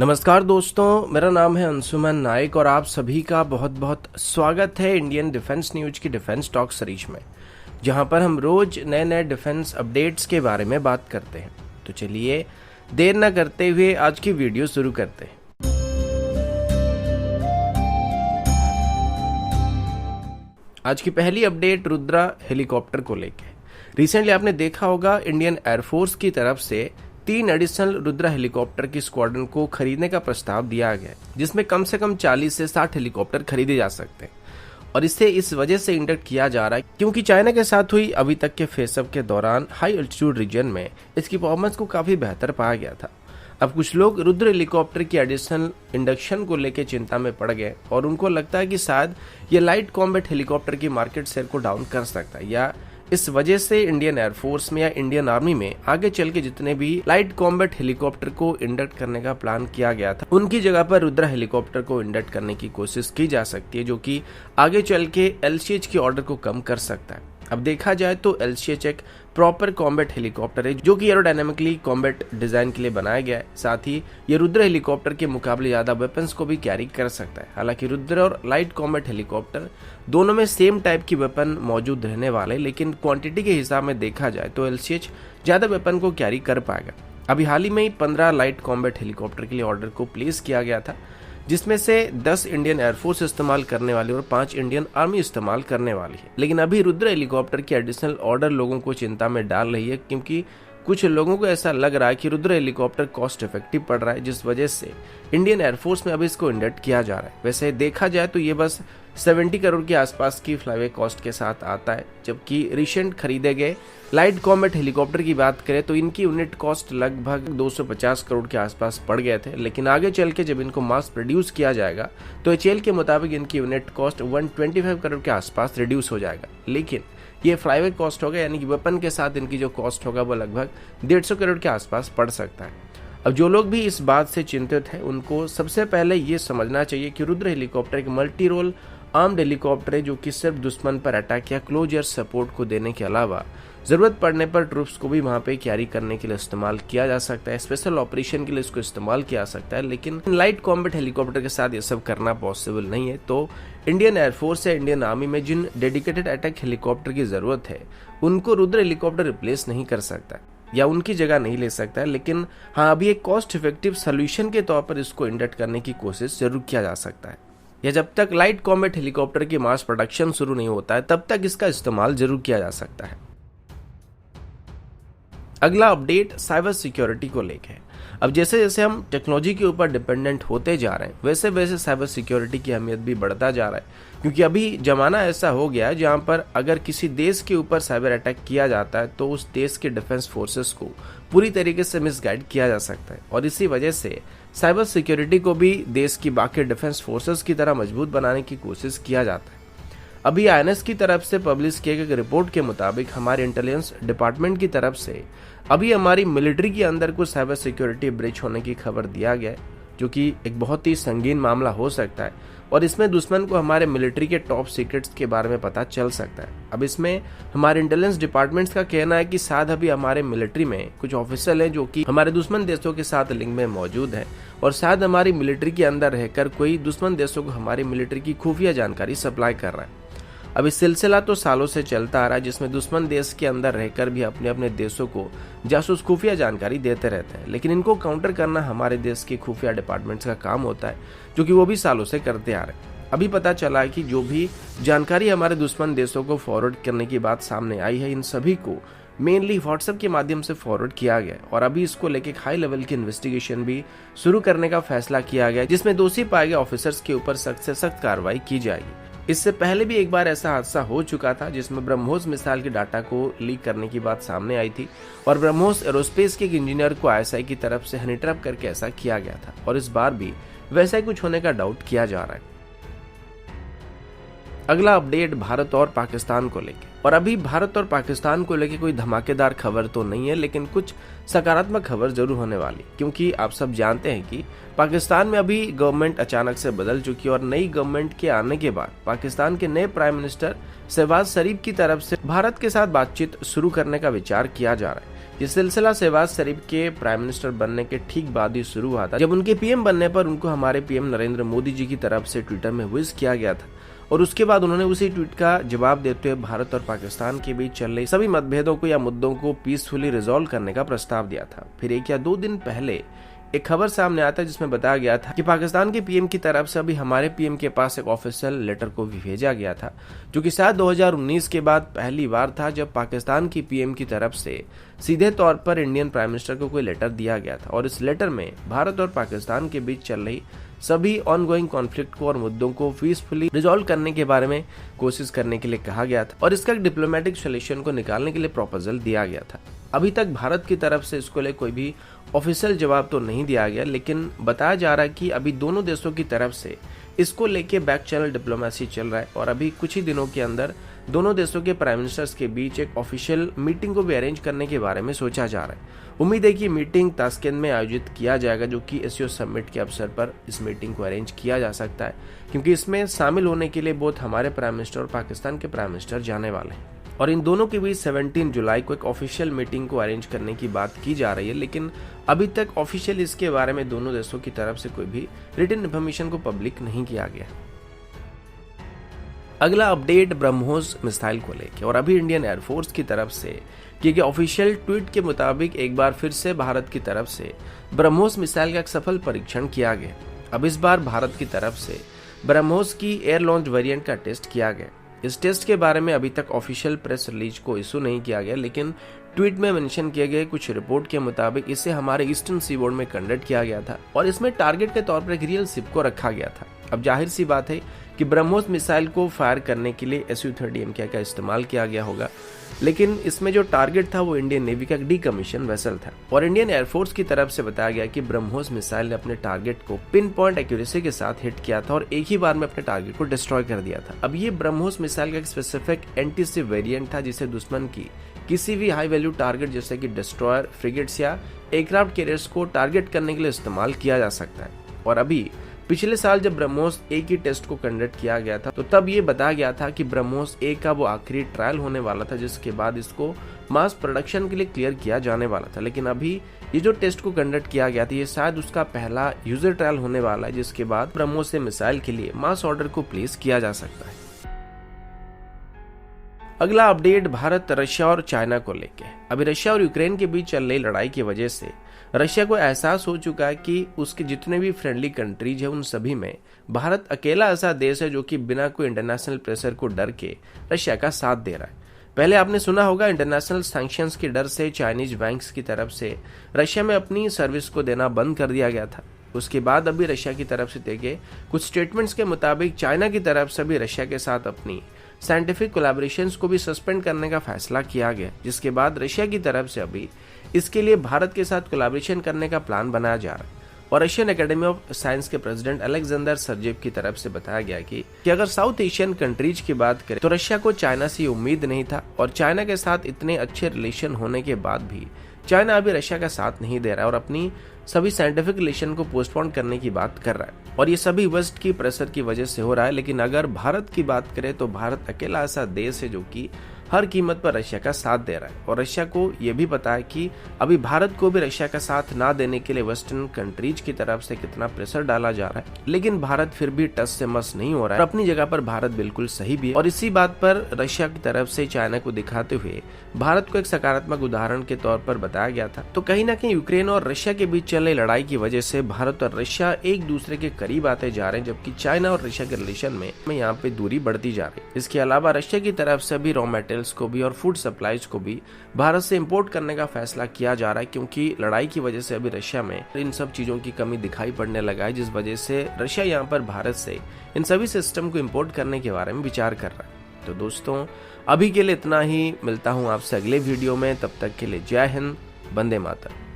नमस्कार दोस्तों, मेरा नाम है अंशुमन नाइक और आप सभी का बहुत बहुत स्वागत है इंडियन डिफेंस न्यूज की डिफेंस टॉक सीरीज में, जहां पर हम रोज नए नए डिफेंस अपडेट्स के बारे में बात करते हैं। तो चलिए देर न करते हुए आज की वीडियो शुरू करते हैं। आज की पहली अपडेट रुद्रा हेलीकॉप्टर को लेकर। रिसेंटली आपने देखा होगा इंडियन एयरफोर्स की तरफ से 3 एडिशनल रुद्रा हेलीकॉप्टर की स्क्वाड्रन को खरीदने का प्रस्ताव दिया गया, जिसमें कम से कम 40 से 60 हेलीकॉप्टर खरीदे जा सकते हैं। और इसे इस वजह से इंडक्ट किया जा रहा है क्योंकि चाइना के साथ हुई अभी तक के फेसअप के दौरान हाई एल्टीट्यूड रीजन में इसकी परफॉर्मेंस को काफी बेहतर पाया गया था। अब कुछ लोग रुद्र हेलीकॉप्टर की एडिशनल इंडक्शन को लेकर चिंता में पड़ गए और उनको लगता है कि शायद ये लाइट कॉम्बैट हेलीकॉप्टर की मार्केट शेयर को डाउन कर सकता है, या इस वजह से इंडियन एयरफोर्स में या इंडियन आर्मी में आगे चल के जितने भी लाइट कॉम्बैट हेलीकॉप्टर को इंडक्ट करने का प्लान किया गया था, उनकी जगह पर रुद्रा हेलीकॉप्टर को इंडक्ट करने की कोशिश की जा सकती है, जो कि आगे चल के एलसीएच की ऑर्डर को कम कर सकता है। अब देखा जाए तो एलसीएच एक प्रॉपर कॉम्बैट हेलीकॉप्टर है जो कि एरोडायनेमिकली कॉम्बैट डिजाइन के लिए बनाया गया है। साथ ही ये रुद्र हेलीकॉप्टर के मुकाबले ज्यादा वेपन्स को भी कैरी कर सकता है। हालांकि रुद्र और लाइट कॉम्बैट हेलीकॉप्टर दोनों में सेम टाइप की वेपन मौजूद रहने वाले, लेकिन क्वांटिटी के हिसाब में देखा जाए तो एलसीएच ज्यादा वेपन को कैरी कर पाएगा। अभी हाल ही में ही 15 लाइट कॉम्बैट हेलीकॉप्टर के लिए ऑर्डर को प्लेस किया गया था, जिसमें से 10 इंडियन एयरफोर्स इस्तेमाल करने वाली और 5 इंडियन आर्मी इस्तेमाल करने वाली है। लेकिन अभी रुद्र हेलीकॉप्टर की एडिशनल ऑर्डर लोगों को चिंता में डाल रही है, क्योंकि कुछ लोगों को ऐसा लग रहा है कि रुद्र हेलीकॉप्टर कॉस्ट इफेक्टिव पड़ रहा है, जिस वजह से इंडियन एयरफोर्स में अभी इसको इंडक्ट किया जा रहा है। वैसे देखा जाए तो ये बस 70 करोड़ के आसपास की फ्लाईवे कॉस्ट के साथ आता है, जबकि रिसेंट खरीदे गए लाइट कॉम्बैट हेलीकॉप्टर की बात करें तो इनकी यूनिट कॉस्ट लगभग 250 करोड़ के आसपास पड़ गए थे। लेकिन आगे चल के जब इनको मास प्रोड्यूस किया जाएगा तो एचएएल के मुताबिक इनकी यूनिट कॉस्ट 125 करोड़ के आसपास रिड्यूस हो जाएगा। लेकिन ये फ्लाईवे कॉस्ट होगा, यानी कि वेपन के साथ इनकी जो कॉस्ट होगा वो लगभग 150 करोड़ के आसपास पड़ सकता है। अब जो लोग भी इस बात से चिंतित हैं उनको सबसे पहले ये समझना चाहिए कि रुद्र हेलीकॉप्टर एक मल्टी रोल आर्म्ड हेलीकॉप्टर है, जो कि सिर्फ दुश्मन पर अटैक या क्लोज एयर सपोर्ट को देने के अलावा जरूरत पड़ने पर ट्रूप्स को भी वहां पे कैरी करने के लिए इस्तेमाल किया जा सकता है। स्पेशल ऑपरेशन के लिए इसको इस्तेमाल किया जा सकता है, लेकिन लाइट कॉम्बैट हेलीकॉप्टर के साथ ये सब करना पॉसिबल नहीं है। तो इंडियन एयरफोर्स या इंडियन आर्मी में जिन डेडिकेटेड अटैक हेलीकॉप्टर की जरूरत है उनको रुद्र हेलीकॉप्टर रिप्लेस नहीं कर सकता या उनकी जगह नहीं ले सकता है। लेकिन हाँ, अभी एक कॉस्ट इफेक्टिव सोल्यूशन के तौर पर इसको इंडक्ट करने की कोशिश जरूर किया जा सकता है, या जब तक लाइट कॉम्बैट हेलीकॉप्टर की मास प्रोडक्शन शुरू नहीं होता है तब तक इसका इस्तेमाल जरूर किया जा सकता है। अगला अपडेट साइबर सिक्योरिटी को लेकर है। अब जैसे जैसे हम टेक्नोलॉजी के ऊपर डिपेंडेंट होते जा रहे हैं वैसे वैसे साइबर सिक्योरिटी की अहमियत भी बढ़ता जा रहा है, क्योंकि अभी जमाना ऐसा हो गया है जहां पर अगर किसी देश के ऊपर साइबर अटैक किया जाता है तो उस देश के डिफेंस फोर्सेस को पूरी तरीके से मिसगाइड किया जा सकता है। और इसी वजह से साइबर सिक्योरिटी को भी देश की बाकी डिफेंस फोर्सेस की तरह मजबूत बनाने की कोशिश किया जाता है। अभी आईएनएस की तरफ से पब्लिश किए गए रिपोर्ट के मुताबिक हमारे इंटेलिजेंस डिपार्टमेंट की तरफ से अभी हमारी मिलिट्री के अंदर कुछ साइबर सिक्योरिटी ब्रीच होने की खबर दिया गया है, जो कि एक बहुत ही संगीन मामला हो सकता है और इसमें दुश्मन को हमारे मिलिट्री के टॉप सीक्रेट्स के बारे में पता चल सकता है। अब इसमें हमारे इंटेलिजेंस डिपार्टमेंट्स का कहना है कि शायद अभी हमारे मिलिट्री में कुछ ऑफिसर हैं जो कि हमारे दुश्मन देशों के साथ लिंक में मौजूद हैं और शायद हमारी मिलिट्री के अंदर रहकर कोई दुश्मन देशों को हमारी मिलिट्री की खुफिया जानकारी सप्लाई कर रहा है। अब इस सिलसिला तो सालों से चलता आ रहा है, जिसमें दुश्मन देश के अंदर रहकर भी अपने अपने देशों को जासूस खुफिया जानकारी देते रहते हैं, लेकिन इनको काउंटर करना हमारे देश के खुफिया डिपार्टमेंट्स का काम होता है, जो कि वो भी सालों से करते आ रहे हैं। अभी पता चला है कि जो भी जानकारी हमारे दुश्मन देशों को फॉरवर्ड करने की बात सामने आई है, इन सभी को मेनली व्हाट्सएप के माध्यम से फॉरवर्ड किया गया और अभी इसको लेके हाई लेवल की इन्वेस्टिगेशन भी शुरू करने का फैसला किया गया, जिसमें दोषी पाए गए ऑफिसर्स के ऊपर सख्त से सख्त कार्रवाई की जाएगी। इससे पहले भी एक बार ऐसा हादसा हो चुका था जिसमें ब्रह्मोस मिसाइल के डाटा को लीक करने की बात सामने आई थी और ब्रह्मोस एरोस्पेस के एक इंजीनियर को आईएसआई की तरफ से हनी ट्रैप करके ऐसा किया गया था और इस बार भी वैसा ही कुछ होने का डाउट किया जा रहा है। अगला अपडेट भारत और पाकिस्तान को लेकर, और अभी भारत और पाकिस्तान को लेकर कोई धमाकेदार खबर तो नहीं है, लेकिन कुछ सकारात्मक खबर जरूर होने वाली, क्योंकि आप सब जानते हैं कि पाकिस्तान में अभी गवर्नमेंट अचानक से बदल चुकी है और नई गवर्नमेंट के आने के बाद पाकिस्तान के नए प्राइम मिनिस्टर शहबाज शरीफ की तरफ से भारत के साथ बातचीत शुरू करने का विचार किया जा रहा है। ये सिलसिला शहबाज शरीफ के प्राइम मिनिस्टर बनने के ठीक बाद ही शुरू हुआ था, जब उनके पीएम बनने पर उनको हमारे पीएम नरेंद्र मोदी जी की तरफ से ट्विटर में विश किया गया था और उसके बाद उन्होंने उसी ट्वीट का जवाब देते हुए भारत और पाकिस्तान के बीच चल रही सभी मतभेदों को या मुद्दों को पीसफुली रिजॉल्व करने का प्रस्ताव दिया था। फिर 1 या 2 दिन पहले एक खबर सामने आता है जिसमें बताया गया था कि पाकिस्तान के पीएम की तरफ से अभी हमारे पीएम के पास एक ऑफिशियल लेटर को भी भेजा गया था, जो कि शायद 2019 के बाद पहली बार था जब पाकिस्तान की पीएम की तरफ से सीधे तौर पर इंडियन प्राइम मिनिस्टर को कोई लेटर दिया गया था और इस लेटर में भारत और पाकिस्तान के बीच चल रही सभी ऑनगोइंग कॉन्फ्लिक्ट को और मुद्दों को पीसफुली रिजॉल्व करने के बारे में कोशिश करने के लिए कहा गया था और इसका डिप्लोमेटिक सोल्यूशन को निकालने के लिए प्रपोजल दिया गया था। अभी तक भारत की तरफ से इसको ले कोई भी ऑफिशियल जवाब तो नहीं दिया गया, लेकिन बताया जा रहा है कि अभी दोनों देशों की तरफ से इसको लेके बैक चैनल डिप्लोमेसी चल रहा है और अभी कुछ ही दिनों के अंदर दोनों देशों के प्राइम मिनिस्टर्स के बीच एक ऑफिशियल मीटिंग को भी अरेंज करने के बारे में सोचा जा रहा है। उम्मीद है कि मीटिंग ताशकंद में आयोजित किया जाएगा, जो कि एससीओ समिट के अवसर पर इस मीटिंग को अरेंज किया जा सकता है, क्योंकि इसमें शामिल होने के लिए बहुत हमारे प्राइम मिनिस्टर और पाकिस्तान के प्राइम मिनिस्टर जाने वाले हैं और इन दोनों के बीच 17 जुलाई को एक ऑफिशियल मीटिंग को अरेंज करने की बात की जा रही है, लेकिन अभी तक ऑफिशियल इसके बारे में दोनों देशों की तरफ से कोई भी रिटन इन्फॉर्मेशन को पब्लिक नहीं किया गया। अगला अपडेट ब्रह्मोस मिसाइल को लेकर और अभी इंडियन एयरफोर्स की तरफ से किए गए ऑफिशियल ट्वीट के मुताबिक एक बार फिर से भारत की तरफ से ब्रह्मोस मिसाइल का एक सफल परीक्षण किया गया। अब इस बार भारत की तरफ से ब्रह्मोस की एयर लॉन्च वेरिएंट का टेस्ट किया गया। इस टेस्ट के बारे में अभी तक ऑफिशियल प्रेस रिलीज को इशू नहीं किया गया, लेकिन ट्वीट में मेंशन किए गए कुछ रिपोर्ट के मुताबिक इसे हमारे ईस्टर्न सीबोर्ड में कंडक्ट किया गया था और इसमें टारगेट के तौर पर एक रियल शिप को रखा गया था। अब जाहिर सी बात है कि ब्रह्मोस मिसाइल को फायर करने के लिए SU-30 MK का इस्तेमाल किया गया होगा, लेकिन इसमें जो टारगेट था वो इंडियन नेवी का एक डीकमीशन वेसल था और इंडियन एयरफोर्स की तरफ से बताया गया कि ब्रह्मोस मिसाइल ने अपने टारगेट को पिन पॉइंट एक्यूरेसी के साथ हिट किया था और एक ही बार में अपने टारगेट को डिस्ट्रॉय कर दिया था। अब ये ब्रह्मोस मिसाइल का एक स्पेसिफिक एंटी-शिप वेरिएंट था जिसे दुश्मन की किसी भी हाई वैल्यू टारगेट जैसे कि डिस्ट्रॉयर, फ्रिगेट्स या एयरक्राफ्ट कैरियर्स को टारगेट करने के लिए इस्तेमाल किया जा सकता है। और अभी पिछले साल जब ब्रह्मोस A की टेस्ट को कंडक्ट किया गया था तो तब ये बताया गया था कि ब्रह्मोस A का वो आखिरी ट्रायल होने वाला था, जिसके बाद इसको मास प्रोडक्शन के लिए क्लियर किया जाने वाला था। लेकिन अभी ये जो टेस्ट को कंडक्ट किया गया था ये शायद उसका पहला यूजर ट्रायल होने वाला है, जिसके बाद ब्रह्मोस मिसाइल के लिए मास ऑर्डर को प्लेस किया जा सकता है। अगला अपडेट भारत, रशिया और चाइना को लेकर। अभी रशिया और यूक्रेन के बीच चल रही लड़ाई की वजह से रशिया को एहसास हो चुका है कि उसके जितने भी फ्रेंडली कंट्रीज है उन सभी में भारत अकेला ऐसा देश है जो कि बिना कोई इंटरनेशनल प्रेशर को डर के रशिया का साथ दे रहा है। पहले आपने सुना होगा इंटरनेशनल सैंक्शंस के डर से चाइनीज बैंक्स की तरफ से रशिया में अपनी सर्विस को देना बंद कर दिया गया था। उसके बाद अभी रशिया की तरफ से दिए गए कुछ स्टेटमेंट्स के मुताबिक चाइना की तरफ से भी रशिया के साथ अपनी साइंटिफिक कोलैबोरेशंस को भी सस्पेंड करने का फैसला किया गया, जिसके बाद रशिया की तरफ से अभी इसके लिए भारत के साथ कोलैबोरेशन करने का प्लान बनाया जा रहा है। और रशियन एकेडमी ऑफ साइंस के प्रेसिडेंट अलेक्जेंडर सर्जेव की तरफ से बताया गया कि अगर साउथ एशियन कंट्रीज की बात करें तो रशिया को चाइना से उम्मीद नहीं था और चाइना के साथ इतने अच्छे रिलेशन होने के बाद भी चाइना अभी रशिया का साथ नहीं दे रहा है और अपनी सभी साइंटिफिक रिलेशन को पोस्टपोन करने की बात कर रहा है और ये सभी वेस्ट की प्रेशर की वजह से हो रहा है। लेकिन अगर भारत की बात करें तो भारत अकेला ऐसा देश है जो कि हर कीमत पर रशिया का साथ दे रहा है और रशिया को यह भी पता है कि अभी भारत को भी रशिया का साथ ना देने के लिए वेस्टर्न कंट्रीज की तरफ से कितना प्रेशर डाला जा रहा है, लेकिन भारत फिर भी टस से मस नहीं हो रहा है। अपनी जगह पर भारत बिल्कुल सही भी है और इसी बात पर रशिया की तरफ से चाइना को दिखाते हुए भारत को एक सकारात्मक उदाहरण के तौर पर बताया गया था। तो कहीं ना कहीं यूक्रेन और रशिया के बीच चल रही लड़ाई की वजह से भारत और रशिया एक दूसरे के करीब आते जा रहे हैं, जबकि चाइना और रशिया के रिलेशन में यहाँ पे दूरी बढ़ती जा रही है। इसके अलावा रशिया की तरफ से भी रॉ मटेरियल्स को भी और फूड सप्लाईज को भी भारत से इंपोर्ट करने का फैसला किया जा रहा है, क्योंकि लड़ाई की वजह से अभी रशिया में इन सब चीजों की कमी दिखाई पड़ने लगा है, जिस वजह से रशिया यहाँ पर भारत से इन सभी सिस्टम को इंपोर्ट करने के बारे में विचार कर रहा है। तो दोस्तों अभी के लिए इतना ही, मिलता हूँ आपसे अगले वीडियो में, तब तक के लिए जय हिंद, वंदे मातरम।